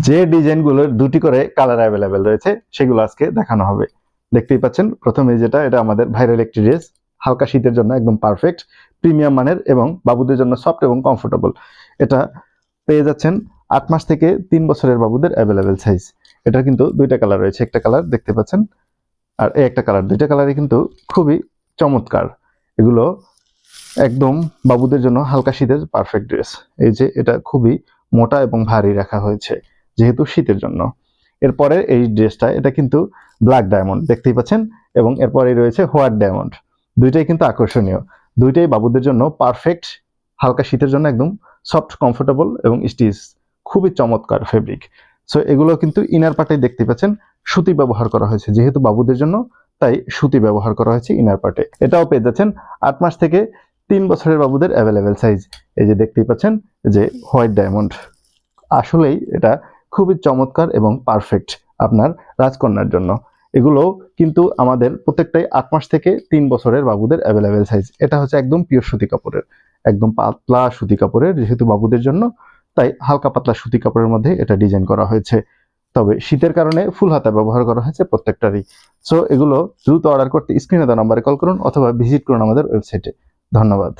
যে ডিজাইনগুলোর দুটি করে কালার অ্যাভেলেবেল রয়েছে সেগুলো আজকে দেখানো হবে। দেখতেই পাচ্ছেন প্রথমে যেটা, এটা আমাদের ভাইরাল একটি ড্রেস, হালকা শীতের জন্য একদম পারফেক্ট, প্রিমিয়াম মানের এবং বাবুদের জন্য সফট এবং কমফোর্টেবল। এটা পেয়ে যাচ্ছেন 8 মাস থেকে 3 বছরের বাবুদের অ্যাভেলেবেল সাইজ। এটা কিন্তু দুইটা কালার রয়েছে, একটা কালার দেখতে পাচ্ছেন আর এই একটা কালার, দুইটা কালারই কিন্তু খুবই চমৎকার। এগুলো একদম বাবুদের জন্য হালকা শীতের পারফেক্ট ড্রেস। এই যে এটা খুবই মোটা এবং ভারী রাখা হয়েছে যেহেতু শীতের জন্য। এরপরে এই ড্রেসটা, এটা কিন্তু ব্ল্যাক ডায়মন্ড দেখতেই পাচ্ছেন, এবং এরপরে রয়েছে হোয়াইট ডায়মন্ড। দুইটাই কিন্তু আকর্ষণীয়, দুইটাই বাবুদের জন্য পারফেক্ট, হালকা শীতের জন্য একদম সফট, কমফোর্টেবল এবং স্টিচ, খুবই চমৎকার ফেব্রিক। সো এগুলো কিন্তু ইনার পার্টে দেখতে পাচ্ছেন সুতি ব্যবহার করা হয়েছে, যেহেতু বাবুদের জন্য তাই সুতি ব্যবহার করা হয়েছে ইনার পার্টে। এটাও পেয়ে যাচ্ছেন 8 মাস থেকে 3 বছরের বাবুদের অ্যাভেলেবেল সাইজ। এই যে দেখতেই পাচ্ছেন যে হোয়াইট ডায়মন্ড, আসলেই এটা খুবই চমৎকার এবং পারফেক্ট আপনার রাজকন্যার জন্য। এগুলো কিন্তু আমাদের প্রত্যেকটাই 8 মাস থেকে 3 বছরের বাবুদের অ্যাভেলেবেল সাইজ। এটা হচ্ছে একদম পিওর সুতি কাপড়ের, একদম পাতলা সুতি কাপড়ের, যেহেতু বাবুদের জন্য তাই হালকা পাতলা সুতি কাপড়ের মধ্যে এটা ডিজাইন করা হয়েছে। তবে শীতের কারণে ফুল হাতা ব্যবহার করা হয়েছে প্রত্যেকটারই। সো এগুলো দ্রুত অর্ডার করতে স্ক্রিনে দেওয়া নাম্বারে কল করুন অথবা ভিজিট করুন আমাদের ওয়েবসাইটে। ধন্যবাদ।